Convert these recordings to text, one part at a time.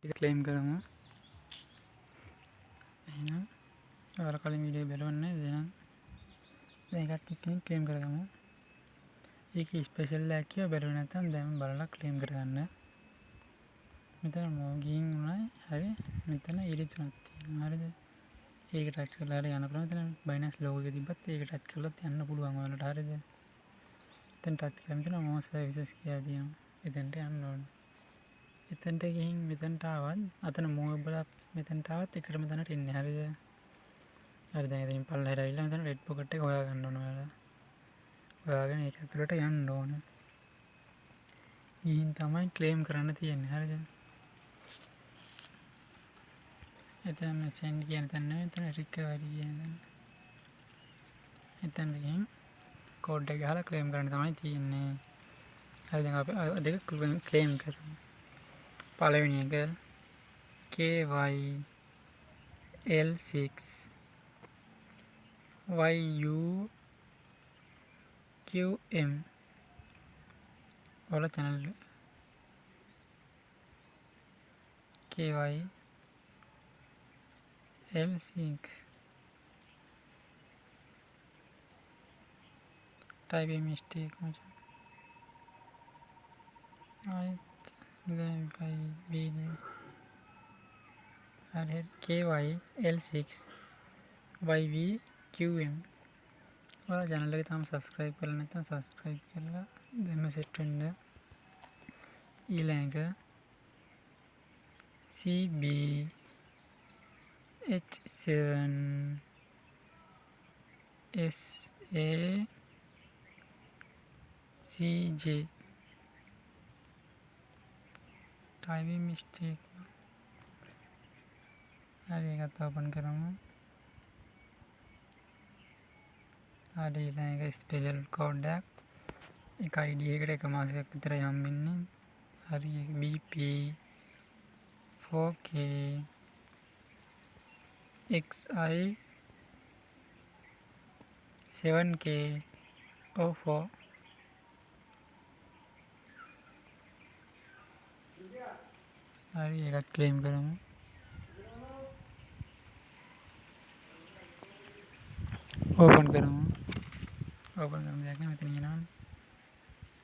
Claim කරමු. එහෙනම් ඔයාලා කලින් වීඩියෝ බලවන්නේ එහෙනම් දැන් එකක් එක්කෙනෙක් ක්ලේම් කරගමු. ඒකේ ස්පෙෂල් එකක් කියලා බැලුවේ නැත්නම් දැන් බලලා ක්ලේම් කරගන්න. මෙතන මොගින් උනායි හරි මෙතන ඉරිතුනක් තියෙනවා. හරිද? ඒක ටච් කරලා හරි යන්න පුළුවන්. මෙතන බයිනස් ලෝගෝ එක තිබ්බත් ඒක ටච් කරලා යන්න පුළුවන් ඔයාලට. හරිද? එතන ටච් කරලා මෙතන මොස් සර්විසස් කියලා තියෙනවා. එතනට යන්න ඕනේ. එතනට ගිහින් මෙතනට ආවත් අතන මොබයිල් මෙතනට ආවත් එකටම තැනට එන්නේ. හරිද? හරි දැන් ඉතින් පල්ලෙහාට ඇවිල්ලා මෙතන රෙඩ් පොකට් එක හොයාගන්න ඕන ඔයාලා. හොයාගෙන ඒක ඇතුළට යන්න ඕන. ගිහින් තමයි ක්ලේම් කරන්න තියෙන්නේ. හරිද? එතන සෙන්ඩ් කියන තැන නෙවෙයි එතන රිකවරි කියන තැන. එතන ගිහින් කෝඩ් එක ගහලා ක්ලේම් කරන්න තමයි තියෙන්නේ. හරි දැන් අපි දෙක ක්ලේම් කරමු. පළවෙනි එක KYL6 YUQM ඔයාලා channel KYL6 typing mistake macam then by ada KYL6 YVQM ඔයාලා channel එක තාම subscribe කරලා නැත්නම් subscribe කරලා දැන්ම set වෙන්න. ඊළඟ CBH7SACJ typing mistake. හරි ඒකත් ඕපන් කරමු. හරි ඊළඟ ස්පෙෂල් කෝඩ් එක ID එකට එක මාසයක් විතර හම්බෙන්නේ. හරි BP 4K XI 7K 04 හරි එකක් ක්ලේම් කරමු. ඕපන් කරමු. ඕපන් කරමු දැන් මෙතන එනවා.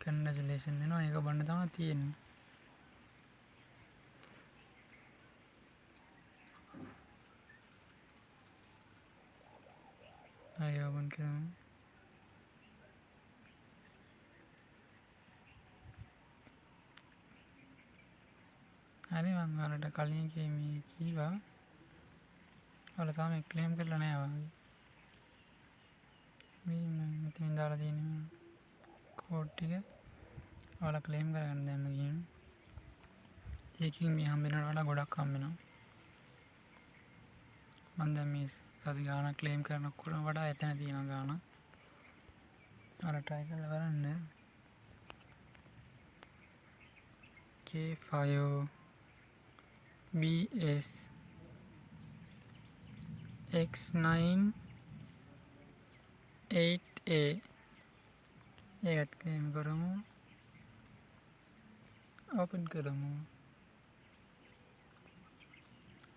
කන්ග්‍රැචුලේෂන් දෙනවා. ඒක බන්න තමයි තියෙන්නේ. හරි ඕපන් කරමු. හරි මම ඔයාලට කලින් මේ කීවා ඔයාලා තාම ක්ලේම් කරලා නැහැ වගේ. මේ මම මෙතනින් දාලා තියෙන කෝඩ් ටික ඔයාලා ක්ලේම් කරගන්න දැන්ම ගිහින්. ඒකෙන් මේ හම්බෙනවා වඩා ගොඩක් හම්බෙනවා. මම දැන් මේ සති ගාණක් ක්ලේම් කරනකොට වඩා එතන තියෙන ගාණ. ඔයාලා try කරලා බලන්න. K5 BS X9 8A ඒකත් ක්ලේම් කරමු. ඕපන් කරමු.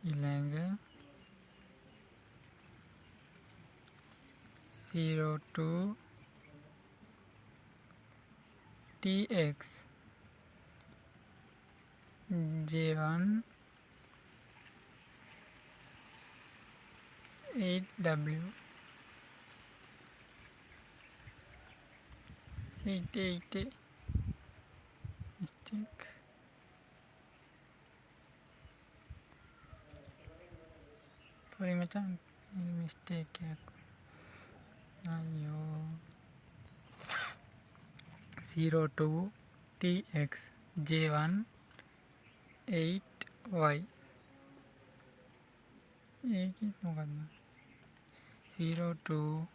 ඊළඟ 02 TX J1 8W 888 mistake. Sorry macam ini mistake ya. Ayo 02 TX J1 8Y ඒක මොකක්ද 02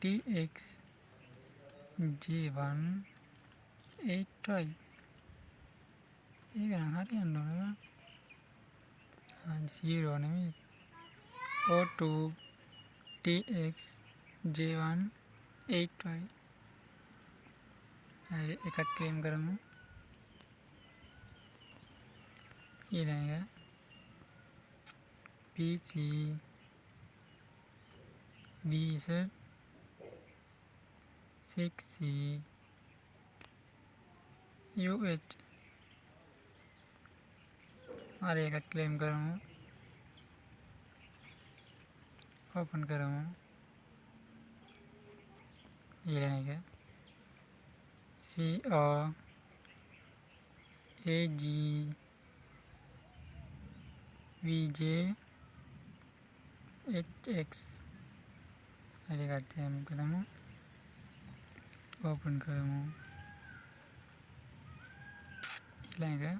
TX J1 8Y ඒක නම් හරියන්න ඕන නේද? 0 නෙමෙයි 02 TX J1 8Y එකක් ක්ලේම් කරමු. ඊළඟ PC BZ 6C UH हर एक क्लेम करूँ ओपन करूँ ये रहेगा CRAG VJ HX हर एक क्लेम करूँ ओपन करूँ ये रहेगा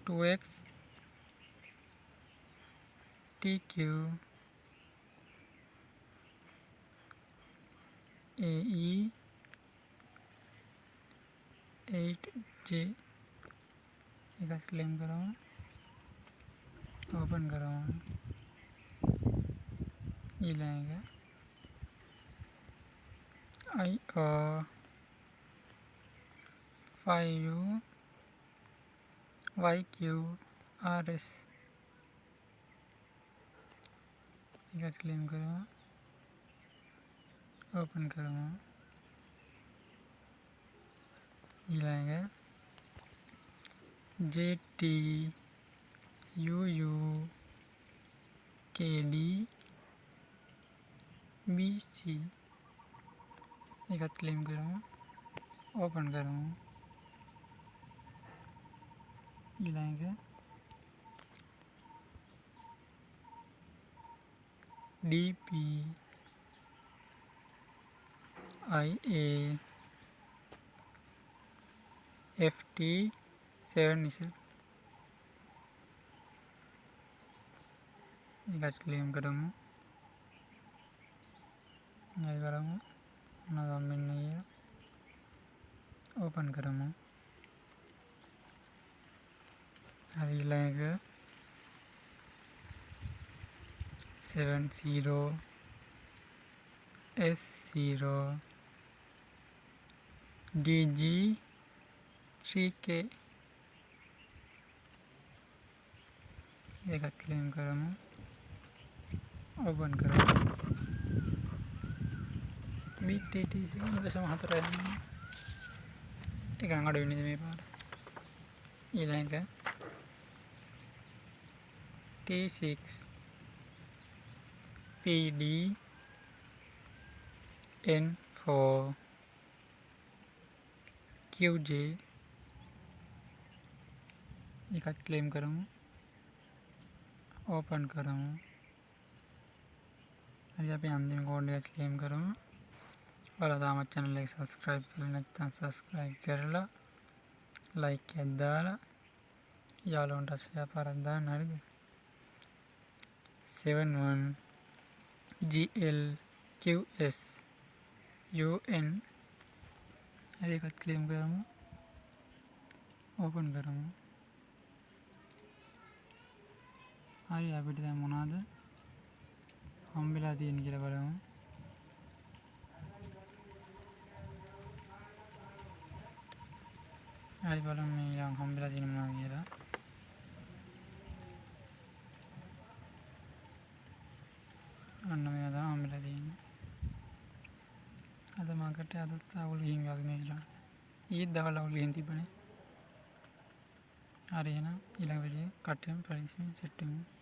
2X TQ AE 8J एक क्लेम करो ओपन करो ये लाएगा IR 5YQ RS एक क्लेम करो ओपन करो ये लाएगा JTUU KD BC एक क्लेम करूँ ओपन करूँ ये लाएंगे DPIA FT7 इसे एक क्लेम करूँ नहीं करूँ ना गवर्नमेंट नहीं है ओपन करूँ हरी लाएगा 70 S0 DG 3K एक क्लेम करूँ ओपन करूँ BTT दशम हतर एक अंगड़ मेरे पार ये लाएगा T6 PD N4 QJ एक क्लेम करूँ ओपन करूँ और यहाँ पे अंतिम कोड क्लेम करूँ और हमारे चैनल को सब्सक्राइब करना सब्सक्राइब कर लो लाइक कर दाला यालो उन्टा से पर दान हर 71 GLQS UN हर एक क्लेम करूँ ओपन करूँ हर यहाँ पे टाइम होना था हम बिला दिए निकले बड़े हूँ हरी बालों में यहाँ हम बिला दिन मना दिया था अन्ना में आता हम बिला दिन आता मार्केट आता तावल हिंग आग में इला ये दवा लावल हिंदी बने आ रही है ना इलाके वीडियो काटे में पड़ी से सेटिंग